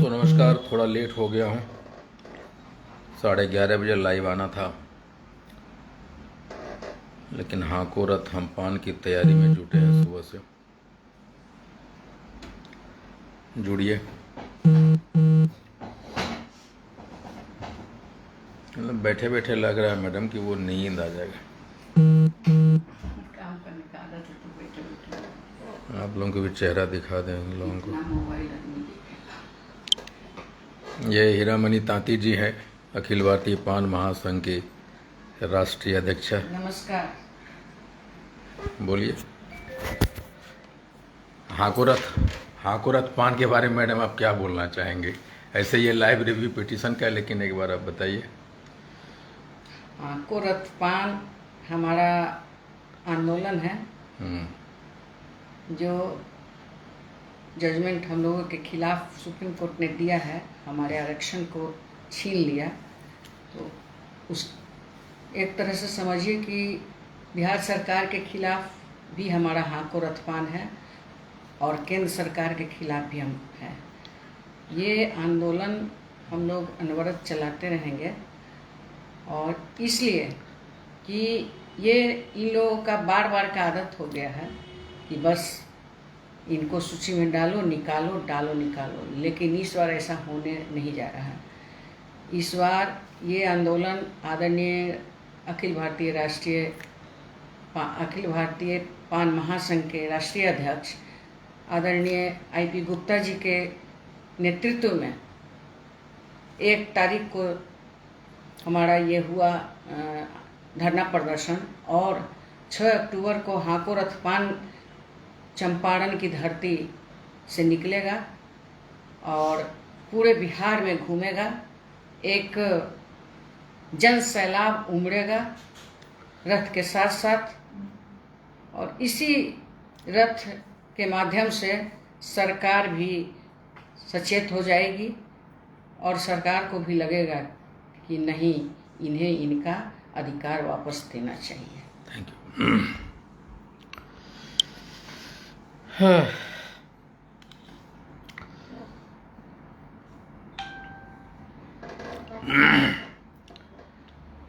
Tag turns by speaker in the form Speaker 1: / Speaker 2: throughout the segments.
Speaker 1: दोस्तों नमस्कार। थोड़ा लेट हो गया हूँ, 11:30 बजे लाइव आना था, लेकिन हाँ को रथ हम पान की तैयारी में जुटे हैं सुबह से। जुड़िए। मतलब बैठे बैठे लग रहा है मैडम कि वो नींद आ जाएगा।
Speaker 2: काम करने का आदत है तो बैठे बैठे
Speaker 1: आप लोगों को भी चेहरा दिखा दें उन लोगों को।
Speaker 2: मोबाइल
Speaker 1: ये हीरामणि तांती जी हैं, अखिल भारतीय पान महासंघ की राष्ट्रीय अध्यक्षा।
Speaker 2: नमस्कार।
Speaker 1: बोलिए। हाकोरथ पान के बारे में मैडम आप क्या बोलना चाहेंगे? ऐसे ये लाइव रिव्यू पिटीशन का है, लेकिन एक बार आप बताइए।
Speaker 2: हाकोरथ पान हमारा आंदोलन है जो जजमेंट हम लोगों के खिलाफ सुप्रीम कोर्ट ने दिया है, हमारे आरक्षण को छीन लिया। तो उस एक तरह से समझिए कि बिहार सरकार के खिलाफ भी हमारा हाकोरथ पान है और केंद्र सरकार के खिलाफ भी हम हैं। ये आंदोलन हम लोग अनवरत चलाते रहेंगे, और इसलिए कि ये इन लोगों का बार बार का आदत हो गया है कि बस इनको सूची में डालो निकालो, डालो निकालो, लेकिन इस बार ऐसा होने नहीं जा रहा है। इस बार ये आंदोलन आदरणीय अखिल भारतीय पान महासंघ के राष्ट्रीय अध्यक्ष आदरणीय IP गुप्ता जी के नेतृत्व में 1 तारीख को हमारा ये हुआ धरना प्रदर्शन, और 6 अक्टूबर को हाकोरथ पान चंपारण की धरती से निकलेगा और पूरे बिहार में घूमेगा। एक जन सैलाब उमड़ेगा रथ के साथ साथ, और इसी रथ के माध्यम से सरकार भी सचेत हो जाएगी और सरकार को भी लगेगा कि नहीं, इन्हें इनका अधिकार वापस देना चाहिए।
Speaker 1: Thank you.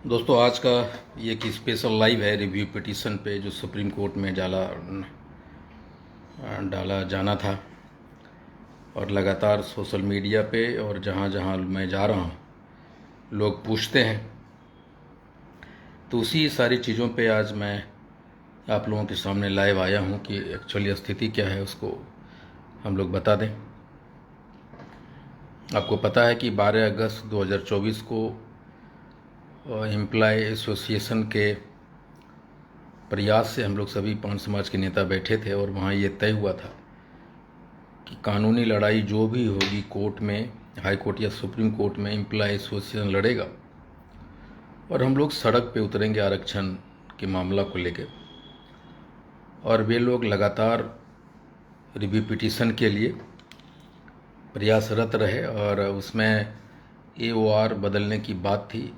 Speaker 1: दोस्तों आज का ये एक स्पेशल लाइव है रिव्यू पिटीशन पे, जो सुप्रीम कोर्ट में डाला जाना था। और लगातार सोशल मीडिया पे और जहाँ जहाँ मैं जा रहा हूँ लोग पूछते हैं, तो उसी सारी चीज़ों पे आज मैं आप लोगों के सामने लाइव आया हूँ कि एक्चुअली स्थिति क्या है उसको हम लोग बता दें। आपको पता है कि 12 अगस्त 2024 को एम्प्लॉय एसोसिएशन के प्रयास से हम लोग सभी पान समाज के नेता बैठे थे, और वहाँ ये तय हुआ था कि कानूनी लड़ाई जो भी होगी कोर्ट में, हाई कोर्ट या सुप्रीम कोर्ट में, एम्प्लॉय एसोसिएशन लड़ेगा और हम लोग सड़क पे उतरेंगे आरक्षण के मामला को लेकर। और वे लोग लगातार रिव्यू पिटीशन के लिए प्रयासरत रहे, और उसमें AOR बदलने की बात थी,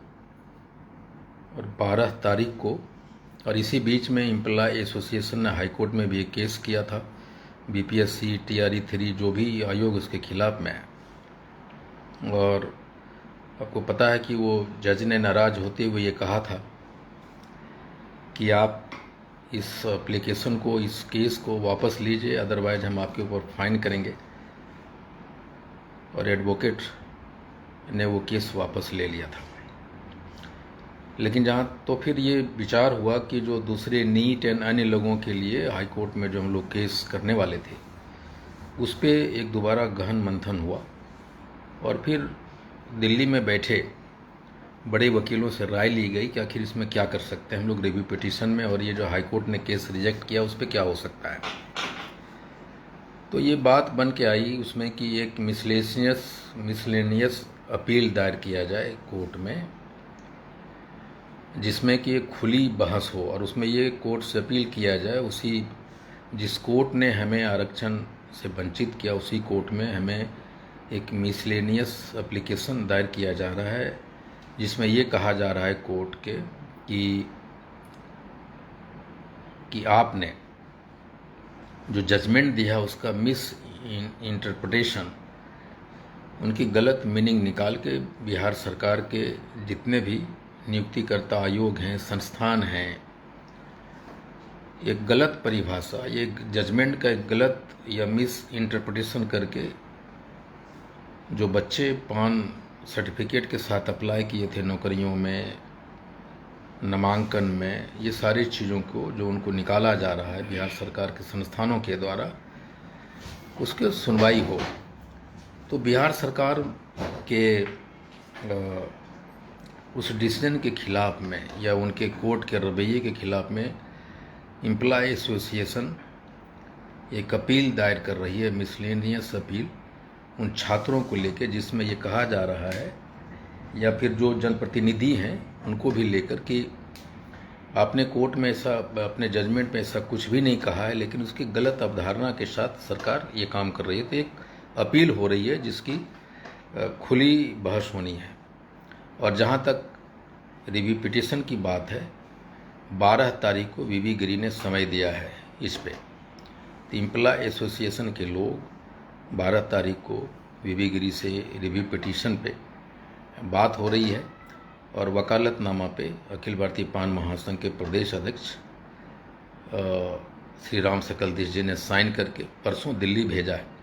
Speaker 1: और 12 तारीख को, और इसी बीच में एम्प्लॉय एसोसिएशन ने हाई कोर्ट में भी एक केस किया था BPSC TRE 3 जो भी आयोग उसके खिलाफ में है। और आपको पता है कि वो जज ने नाराज़ होते हुए ये कहा था कि आप इस एप्लीकेशन को, इस केस को वापस लीजिए, अदरवाइज हम आपके ऊपर फाइन करेंगे। और एडवोकेट ने वो केस वापस ले लिया था। लेकिन जहाँ तो फिर ये विचार हुआ कि जो दूसरे नीट एंड अन्य लोगों के लिए हाई कोर्ट में जो हम लोग केस करने वाले थे, उस पर एक दोबारा गहन मंथन हुआ, और फिर दिल्ली में बैठे बड़े वकीलों से राय ली गई कि आखिर इसमें क्या कर सकते हैं हम लोग रिव्यू पिटीशन में, और ये जो हाई कोर्ट ने केस रिजेक्ट किया उस पर क्या हो सकता है। तो ये बात बन के आई उसमें कि एक मिसलेनियस अपील दायर किया जाए कोर्ट में, जिसमें कि एक खुली बहस हो, और उसमें ये कोर्ट से अपील किया जाए उसी जिस कोर्ट ने हमें आरक्षण से वंचित किया, उसी कोर्ट में हमें एक मिसलेनियस एप्लीकेशन दायर किया जा रहा है, जिसमें ये कहा जा रहा है कोर्ट के कि आपने जो जजमेंट दिया उसका मिस इंटरप्रिटेशन उनकी गलत मीनिंग निकाल के बिहार सरकार के जितने भी नियुक्तिकर्ता आयोग हैं, संस्थान हैं, एक गलत परिभाषा, ये जजमेंट का एक गलत या मिस इंटरप्रिटेशन करके जो बच्चे पान सर्टिफिकेट के साथ अप्लाई किए थे नौकरियों में, नामांकन में, ये सारी चीज़ों को जो उनको निकाला जा रहा है बिहार सरकार के संस्थानों के द्वारा, उसके सुनवाई हो। तो बिहार सरकार के उस डिसीजन के खिलाफ में या उनके कोर्ट के रवैये के खिलाफ में एम्प्लॉय एसोसिएशन एक अपील दायर कर रही है, मिसलेनियस अपील, उन छात्रों को लेकर, जिसमें ये कहा जा रहा है, या फिर जो जनप्रतिनिधि हैं उनको भी लेकर कि आपने कोर्ट में ऐसा, अपने जजमेंट में ऐसा कुछ भी नहीं कहा है, लेकिन उसकी गलत अवधारणा के साथ सरकार ये काम कर रही है। तो एक अपील हो रही है जिसकी खुली बहस होनी है। और जहाँ तक रिव्यू पिटीशन की बात है, 12 तारीख को वीवी गिरी ने समय दिया है इस पे। तो एम्प्लॉय एसोसिएशन के लोग 12 तारीख को वीवी गिरी से रिव्यू पिटीशन पे बात हो रही है और वकालतनामा पे अखिल भारतीय पान महासंघ के प्रदेश अध्यक्ष श्री राम सकलदेश जी ने साइन करके परसों दिल्ली भेजा है।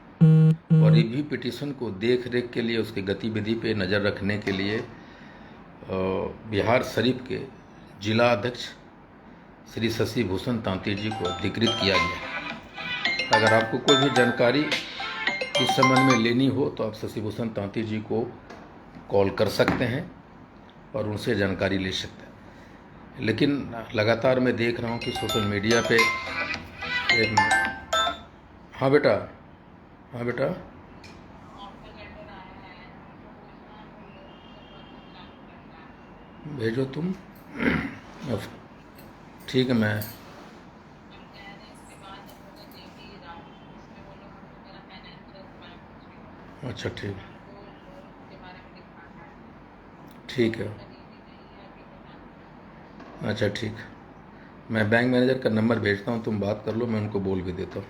Speaker 1: और रिव्यू पिटीशन को देख रेख के लिए, उसकी गतिविधि पे नज़र रखने के लिए बिहार शरीफ के जिला अध्यक्ष श्री शशि भूषण तांती जी को अधिकृत किया गया। अगर आपको कोई भी जानकारी इस संबंध में लेनी हो तो आप शशि भूषण तांती जी को कॉल कर सकते हैं और उनसे जानकारी ले सकते हैं। लेकिन लगातार मैं देख रहा हूँ कि सोशल मीडिया पे एक, हाँ बेटा, हाँ बेटा, भेजो तुम। ठीक है, मैं अच्छा ठीक, ठीक है, अच्छा ठीक, मैं बैंक मैनेजर का नंबर भेजता हूँ, तुम बात कर लो, मैं उनको बोल भी देता हूँ।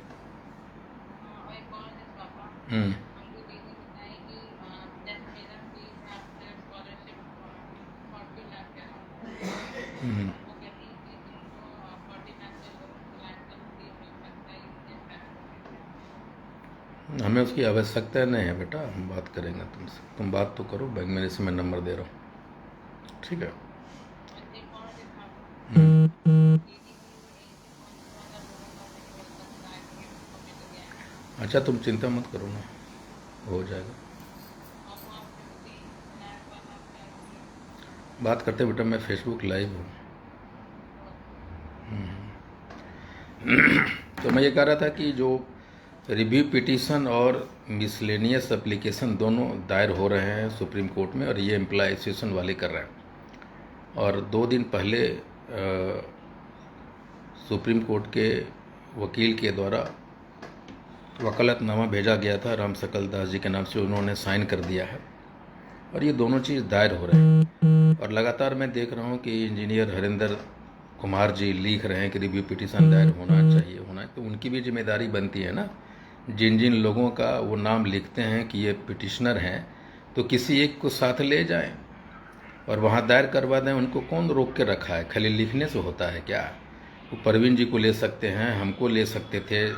Speaker 1: हमें उसकी आवश्यकता नहीं है बेटा, हम बात करेंगे तुमसे, तुम बात तो करो, बैंक मैनेजर से मैं नंबर दे रहा हूँ, ठीक है। अच्छा तुम चिंता मत करो ना, हो जाएगा। बात करते बेटा, मैं फेसबुक लाइव हूँ। तो मैं ये कह रहा था कि जो रिव्यू पिटीशन और मिसलेनियस एप्लीकेशन दोनों दायर हो रहे हैं सुप्रीम कोर्ट में, और ये एम्प्लॉय एसोसिएशन वाले कर रहे हैं। और 2 दिन पहले सुप्रीम कोर्ट के वकील के द्वारा वकालतनामा भेजा गया था राम सकल दास जी के नाम से, उन्होंने साइन कर दिया है। और ये दोनों चीज़ दायर हो रहे हैं। और लगातार मैं देख रहा हूँ कि इंजीनियर हरिंदर कुमार जी लिख रहे हैं कि रिव्यू पिटीशन दायर होना चाहिए, तो उनकी भी जिम्मेदारी बनती है ना। जिन जिन लोगों का वो नाम लिखते हैं कि ये पिटिशनर हैं, तो किसी एक को साथ ले जाएं और वहाँ दायर करवा दें। उनको कौन रोक के रखा है? खाली लिखने से होता है क्या? वो परवीन जी को ले सकते हैं, हमको ले सकते थे,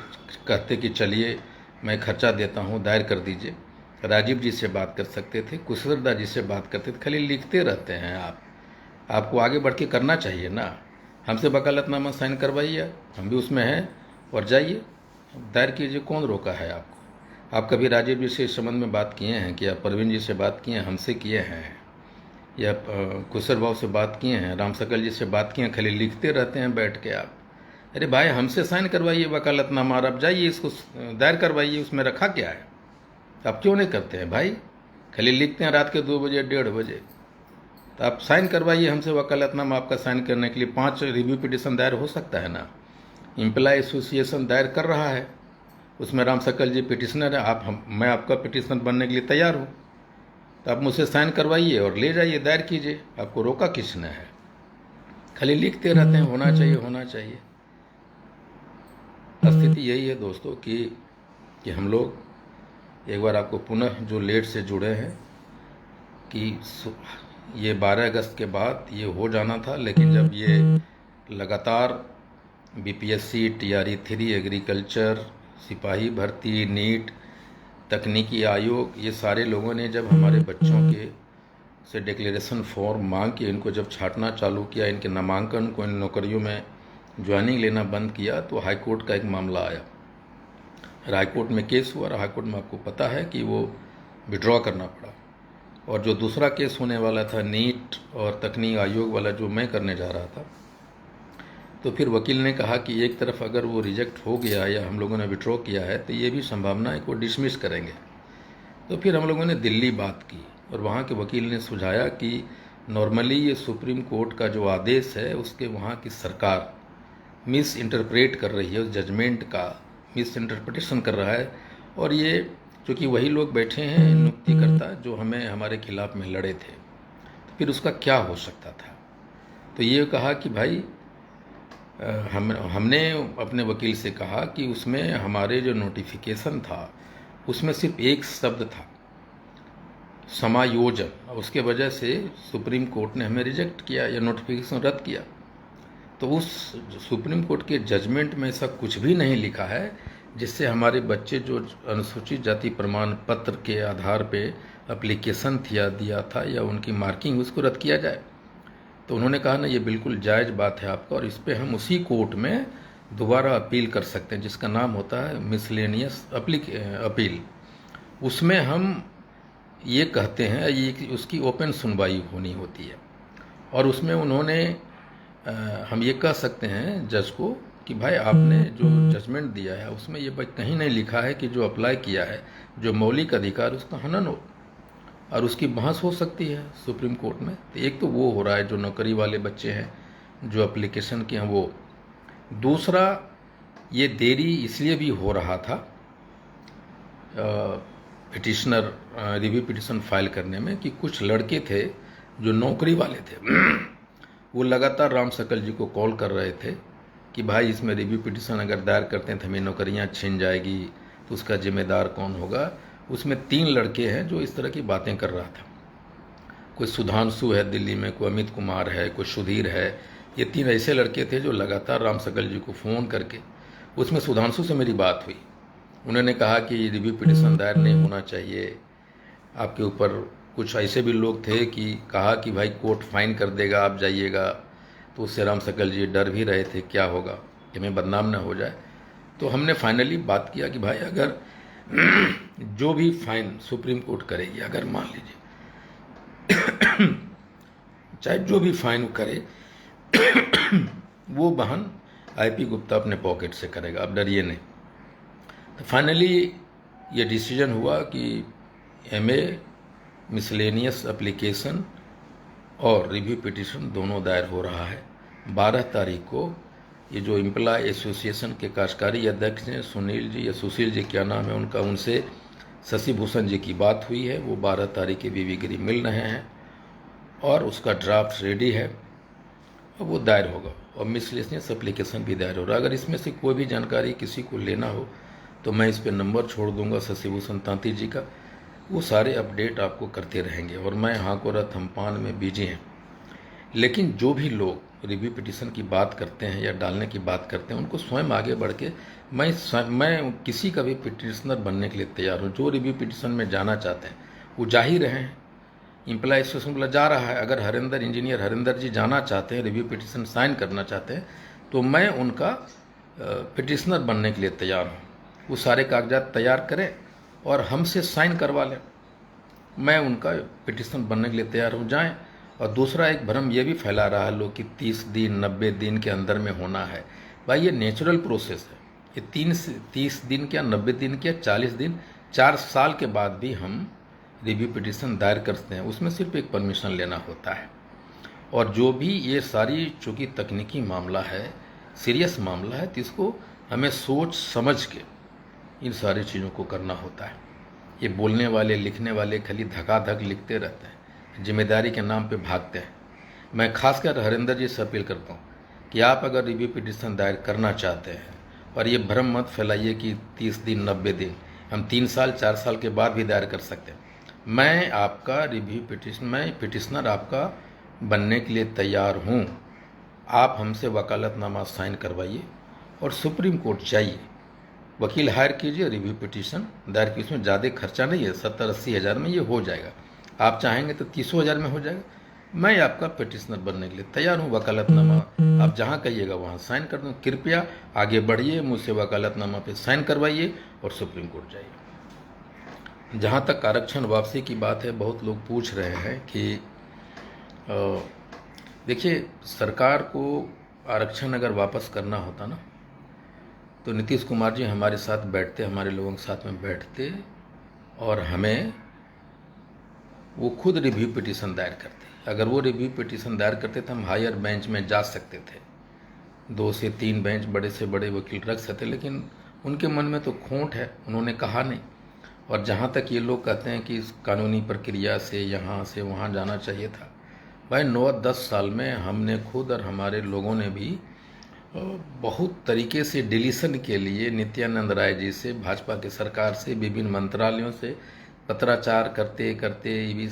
Speaker 1: कहते कि चलिए मैं खर्चा देता हूँ, दायर कर दीजिए। राजीव जी से बात कर सकते थे, कुशलदा जी से बात करते थे। खाली लिखते रहते हैं आप। आपको आगे बढ़ के करना चाहिए ना। हमसे वकालतनामा साइन करवाइए, हम भी उसमें हैं, और जाइए दायर कीजिए। कौन रोका है आपको? आप कभी राजीव जी से इस संबंध में बात किए हैं? क्या परवीन जी से बात किए हैं? हमसे किए हैं? या कुशल बाबू से बात किए हैं? राम सकल जी से बात किए हैं? खाली लिखते रहते हैं बैठ के आप। अरे भाई, हमसे साइन करवाइए वकालतनामा, और आप जाइए इसको दायर करवाइए। उसमें रखा क्या है? आप क्यों नहीं करते हैं भाई? खाली लिखते हैं रात के 2 बजे 1:30 बजे। तो आप साइन करवाइए हमसे वकालतनामा। आपका साइन करने के लिए 5 रिव्यू पिटीशन दायर हो सकता है ना। एम्प्लॉय एसोसिएशन दायर कर रहा है, उसमें राम सकल जी पिटिशनर है। मैं आपका पिटिशनर बनने के लिए तैयार हूँ। तो आप मुझसे साइन करवाइए और ले जाइए, दायर कीजिए। आपको रोका किसने है? खाली लिखते रहते हैं होना चाहिए, होना चाहिए। स्थिति यही है दोस्तों कि हम लोग एक बार आपको पुनः जो लेट से जुड़े हैं कि ये 12 अगस्त के बाद ये हो जाना था, लेकिन जब ये लगातार बीपीएससी, TRE-3, एग्रीकल्चर, सिपाही भर्ती, नीट, तकनीकी आयोग, ये सारे लोगों ने जब हमारे बच्चों के से डिक्लेरेशन फॉर्म मांग के इनको जब छांटना चालू किया, इनके नामांकन को, इन नौकरियों में ज्वाइनिंग लेना बंद किया, तो हाई कोर्ट का एक मामला आया। हाई कोर्ट में केस हुआ और हाई कोर्ट में आपको पता है कि वो विड्रॉ करना पड़ा। और जो दूसरा केस होने वाला था नीट और तकनीकी आयोग वाला, जो मैं करने जा रहा था, तो फिर वकील ने कहा कि एक तरफ अगर वो रिजेक्ट हो गया या हम लोगों ने विड्रॉ किया है तो ये भी संभावना है कि वो डिसमिस करेंगे। तो फिर हम लोगों ने दिल्ली बात की और वहाँ के वकील ने सुझाया कि नॉर्मली ये सुप्रीम कोर्ट का जो आदेश है उसके वहाँ की सरकार मिस इंटरप्रेट कर रही है, उस जजमेंट का मिस इंटरप्रिटेशन कर रहा है। और ये चूँकि वही लोग बैठे हैं नियुक्तिकर्ता जो हमें हमारे खिलाफ में लड़े थे, तो फिर उसका क्या हो सकता था। तो ये कहा कि भाई हमने अपने वकील से कहा कि उसमें हमारे जो नोटिफिकेशन था उसमें सिर्फ एक शब्द था, समायोजन, उसके वजह से सुप्रीम कोर्ट ने हमें रिजेक्ट किया या नोटिफिकेशन रद्द किया। तो उस सुप्रीम कोर्ट के जजमेंट में ऐसा कुछ भी नहीं लिखा है जिससे हमारे बच्चे जो अनुसूचित जाति प्रमाण पत्र के आधार पे एप्लीकेशन दिया था या उनकी मार्किंग उसको रद्द किया जाए। तो उन्होंने कहा ना, ये बिल्कुल जायज़ बात है आपका, और इस पर हम उसी कोर्ट में दोबारा अपील कर सकते हैं जिसका नाम होता है मिसलेनियस अपील। उसमें हम ये कहते हैं, ये उसकी ओपन सुनवाई होनी होती है और उसमें उन्होंने हम ये कह सकते हैं जज को कि भाई आपने जो जजमेंट दिया है उसमें ये कहीं नहीं लिखा है कि जो अप्लाई किया है जो मौलिक अधिकार उसका हनन हो, और उसकी बहस हो सकती है सुप्रीम कोर्ट में। तो एक तो वो हो रहा है जो नौकरी वाले बच्चे हैं जो एप्लीकेशन के हैं वो। दूसरा, ये देरी इसलिए भी हो रहा था पिटिशनर रिव्यू पिटिशन फाइल करने में कि कुछ लड़के थे जो नौकरी वाले थे वो लगातार राम सकल जी को कॉल कर रहे थे कि भाई इसमें रिव्यू पिटिशन अगर दायर करते हैं तो हमें नौकरियां छीन जाएगी, तो उसका जिम्मेदार कौन होगा। उसमें 3 लड़के हैं जो इस तरह की बातें कर रहा था। कोई सुधांशु है दिल्ली में, कोई अमित कुमार है, कोई सुधीर है। ये 3 ऐसे लड़के थे जो लगातार राम सकल जी को फ़ोन करके, उसमें सुधांशु से मेरी बात हुई, उन्होंने कहा कि रिव्यू पिटिशन दायर नहीं होना चाहिए आपके ऊपर। कुछ ऐसे भी लोग थे कि कहा कि भाई कोर्ट फाइन कर देगा आप जाइएगा, तो उससे राम सकल जी डर भी रहे थे क्या होगा कि हमें बदनाम ना हो जाए। तो हमने फाइनली बात किया कि भाई अगर जो भी फाइन सुप्रीम कोर्ट करेगी, अगर मान लीजिए चाहे जो भी फाइन करे वो बहन आईपी गुप्ता अपने पॉकेट से करेगा, आप डरिए नहीं। तो फाइनली ये डिसीजन हुआ कि MA मिसलेनियस एप्लीकेशन और रिव्यू पिटिशन दोनों दायर हो रहा है। 12 तारीख को ये जो एम्प्लॉय एसोसिएशन के कार्यकारी अध्यक्ष हैं सुनील जी या सुशील जी क्या नाम है उनका, उनसे शशि भूषण जी की बात हुई है। वो 12 तारीख के बीवी गिरी मिल रहे हैं और उसका ड्राफ्ट रेडी है और वो दायर होगा और मिसलेनियस एप्लीकेशन भी दायर हो रहा है। अगर इसमें से कोई भी जानकारी किसी को लेना हो तो मैं इस पर नंबर छोड़ दूंगा शशि भूषण तांती जी का, वो सारे अपडेट आपको करते रहेंगे। और मैं हाकोरत हमपान में बिजी हैं, लेकिन जो भी लोग रिव्यू पिटिशन की बात करते हैं या डालने की बात करते हैं उनको स्वयं आगे बढ़ के, मैं किसी का भी पिटिशनर बनने के लिए तैयार हूँ। जो रिव्यू पिटिशन में जाना चाहते हैं वो जा ही रहे हैं, एम्प्लॉय एसोसिएशन वाला जा रहा है। अगर इंजीनियर हरिंदर जी जाना चाहते हैं, रिव्यू पिटिशन साइन करना चाहते हैं, तो मैं उनका पिटिशनर बनने के लिए तैयार हूँ। वो सारे कागजात तैयार करें और हमसे साइन करवा लें, मैं उनका पिटिशन बनने के लिए तैयार हूँ, जाएं। और दूसरा एक भ्रम ये भी फैला रहा है लोग कि 30 दिन 90 दिन के अंदर में होना है। भाई ये नेचुरल प्रोसेस है, ये 30 दिन क्या 90 दिन क्या 40 दिन 4 साल के बाद भी हम रिव्यू पिटिशन दायर करते हैं, उसमें सिर्फ एक परमिशन लेना होता है। और जो भी ये सारी चूँकि तकनीकी मामला है, सीरियस मामला है, तो इसको हमें सोच समझ के इन सारी चीज़ों को करना होता है। ये बोलने वाले लिखने वाले खाली धकाधक लिखते रहते हैं, जिम्मेदारी के नाम पे भागते हैं। मैं खासकर हरिंदर जी से अपील करता हूँ कि आप अगर रिव्यू पिटिशन दायर करना चाहते हैं और ये भ्रम मत फैलाइए कि 30 दिन 90 दिन, हम 3 साल 4 साल के बाद भी दायर कर सकते हैं। मैं आपका रिव्यू पिटिशन, मैं पिटिशनर आपका बनने के लिए तैयार हूँ। आप हमसे वकालतनामा साइन करवाइए और सुप्रीम कोर्ट जाइए, वकील हायर कीजिए, रिव्यू पिटिशन दायर कीजिए। उसमें ज़्यादा खर्चा नहीं है, 70-80 हज़ार में ये हो जाएगा। आप चाहेंगे तो 30 हज़ार में हो जाएगा। मैं आपका पिटिशनर बनने के लिए तैयार हूँ। वकालतनामा आप जहाँ कहिएगा वहाँ साइन कर दूँ। कृपया आगे बढ़िए, मुझसे वकालतनामा पे साइन करवाइए और सुप्रीम कोर्ट जाइए। जहाँ तक आरक्षण वापसी की बात है, बहुत लोग पूछ रहे हैं कि देखिए, सरकार को आरक्षण अगर वापस करना होता ना, तो नीतीश कुमार जी हमारे साथ बैठते, हमारे लोगों के साथ में बैठते और हमें वो खुद रिव्यू पिटीशन दायर करते। अगर वो रिव्यू पिटीशन दायर करते तो हम हायर बेंच में जा सकते थे, 2 से 3 बेंच बड़े से बड़े वकील रख सकते, लेकिन उनके मन में तो खोट है, उन्होंने कहा नहीं। और जहाँ तक ये लोग कहते हैं कि इस कानूनी प्रक्रिया से यहाँ से वहाँ जाना चाहिए था, भाई 9-10 साल में हमने खुद और हमारे लोगों ने भी बहुत तरीके से डिलीशन के लिए नित्यानंद राय जी से, भाजपा के सरकार से, विभिन्न मंत्रालयों से पत्राचार करते करते भी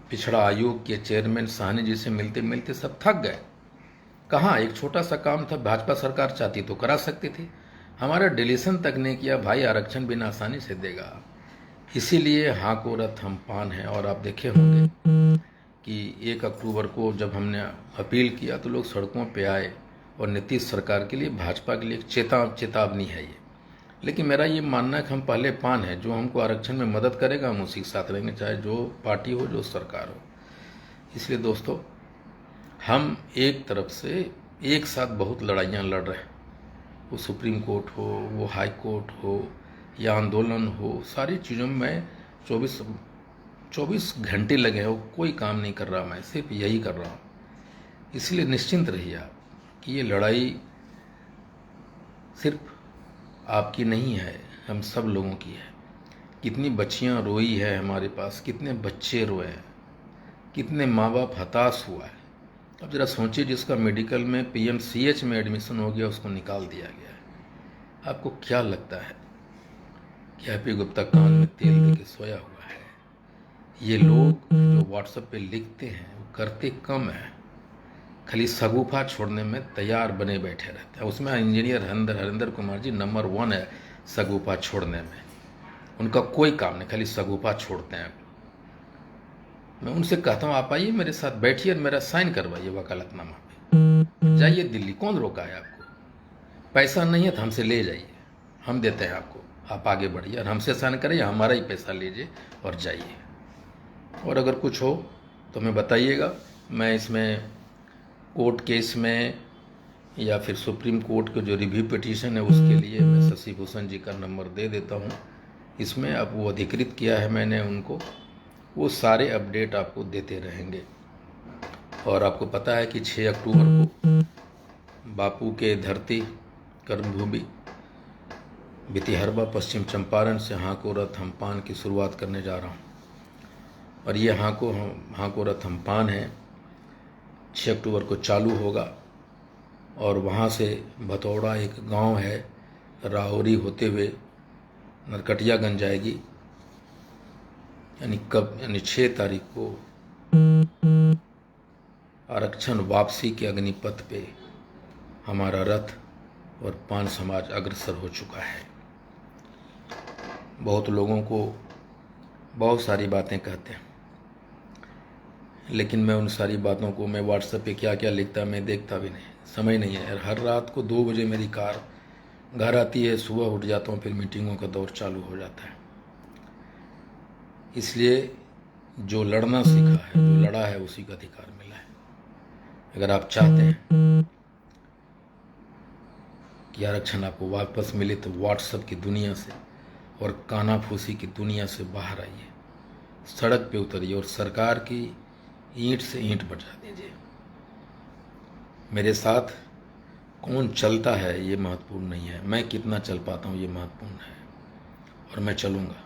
Speaker 1: पिछड़ा आयोग के चेयरमैन साहनी जी से मिलते मिलते सब थक गए। कहाँ, एक छोटा सा काम था, भाजपा सरकार चाहती तो करा सकती थी, हमारा डिलीशन तक नहीं किया। भाई आरक्षण बिना आसानी से देगा, इसीलिए हाँ को रथ हम पान है। और आप देखे होंगे कि 1 अक्टूबर को जब हमने अपील किया तो लोग सड़कों पे आए, और नीतीश सरकार के लिए, भाजपा के लिए एक चेतावनी है ये। लेकिन मेरा ये मानना है कि हम पहले पान है, जो हमको आरक्षण में मदद करेगा हम उसी के साथ रहेंगे, चाहे जो पार्टी हो, जो सरकार हो। इसलिए दोस्तों, हम एक तरफ से एक साथ बहुत लड़ाइयाँ लड़ रहे हैं, वो सुप्रीम कोर्ट हो, वो हाई कोर्ट हो या आंदोलन हो, सारी चीज़ों में 24 घंटे लगे हैं, वो कोई काम नहीं कर रहा, मैं सिर्फ यही कर रहा हूँ। इसलिए निश्चिंत रहिए आप कि ये लड़ाई सिर्फ आपकी नहीं है, हम सब लोगों की है। कितनी बच्चियाँ रोई है हमारे पास, कितने बच्चे रोए हैं, कितने माँ बाप हताश हुआ है। अब ज़रा सोचिए, जिसका मेडिकल में PMCH में एडमिशन हो गया, उसको निकाल दिया गया है। आपको क्या लगता है कि हैप्पी गुप्ता कान में तेल दे के सोया हुआ है? ये लोग जो व्हाट्सएप पे लिखते हैं वो करते कम है, खाली सगुफा छोड़ने में तैयार बने बैठे रहते हैं। उसमें इंजीनियर हरिंदर कुमार जी नंबर 1 है सगुफा छोड़ने में। उनका कोई काम नहीं, खाली सगुफा छोड़ते हैं। मैं उनसे कहता हूँ, आप आइए मेरे साथ बैठिए और मेरा साइन करवाइए वकालतनामा पे। जाइए दिल्ली, कौन रोका है आपको? पैसा नहीं है तो हमसे ले जाइए, हम देते हैं आपको, आप आगे बढ़िए और हमसे साइन करिए, हमारा ही पैसा लीजिए और जाइए। और अगर कुछ हो तो हमें बताइएगा, मैं इसमें कोर्ट केस में या फिर सुप्रीम कोर्ट के जो रिव्यू पिटीशन है उसके लिए मैं शशि भूषण जी का नंबर दे देता हूँ। इसमें अब वो अधिकृत किया है मैंने उनको, वो सारे अपडेट आपको देते रहेंगे। और आपको पता है कि 6 अक्टूबर को बापू के धरती कर्मभूमि भितिहरबा पश्चिम चंपारण से हाको रथ हमपान की शुरुआत करने जा रहा हूँ। और ये हाको रथ हमपान है, 6 अक्टूबर को चालू होगा और वहाँ से भतौड़ा एक गांव है, राहुरी होते हुए नरकटियागंज जाएगी। यानी 6 तारीख को आरक्षण वापसी के अग्निपथ पे हमारा रथ और पान समाज अग्रसर हो चुका है। बहुत लोगों को बहुत सारी बातें कहते हैं, लेकिन मैं उन सारी बातों को, मैं व्हाट्सएप पे क्या क्या लिखता मैं देखता भी नहीं, समय नहीं है। हर रात को 2 बजे मेरी कार घर आती है, सुबह उठ जाता हूँ, फिर मीटिंगों का दौर चालू हो जाता है। इसलिए जो लड़ना सीखा है, जो लड़ा है, उसी का अधिकार मिला है। अगर आप चाहते हैं कि आरक्षण आपको वापस मिले तो व्हाट्सएप की दुनिया से और कानाफूसी की दुनिया से बाहर आइए, सड़क पे उतरिए और सरकार की ईंट से ईंट बजा दीजिए। मेरे साथ कौन चलता है ये महत्वपूर्ण नहीं है, मैं कितना चल पाता हूँ ये महत्वपूर्ण है। और मैं चलूँगा।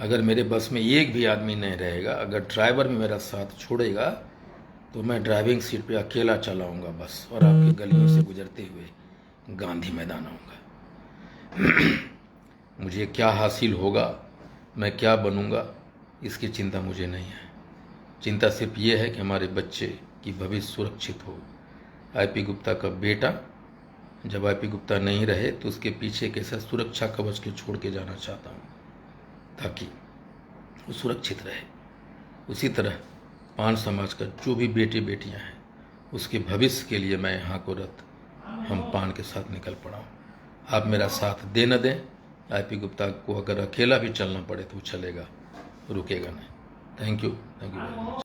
Speaker 1: अगर मेरे बस में एक भी आदमी नहीं रहेगा, अगर ड्राइवर भी मेरा साथ छोड़ेगा, तो मैं ड्राइविंग सीट पे अकेला चलाऊँगा बस, और आपकी गलियों से गुजरते हुए गांधी मैदान आऊँगा। मुझे क्या हासिल होगा, मैं क्या बनूंगा, इसकी चिंता मुझे नहीं है। चिंता सिर्फ ये है कि हमारे बच्चे की भविष्य सुरक्षित हो। आईपी गुप्ता का बेटा जब आईपी गुप्ता नहीं रहे तो उसके पीछे एक ऐसा सुरक्षा कवच के छोड़ के जाना चाहता हूँ ताकि वो सुरक्षित रहे। उसी तरह पान समाज का जो भी बेटे बेटियां हैं उसके भविष्य के लिए मैं यहाँ को रत हम पान के साथ निकल पड़ा हूँ। आप मेरा साथ दे न दें, आईपी गुप्ता को अगर अकेला भी चलना पड़े तो चलेगा, रुकेगा नहीं। Thank you very much.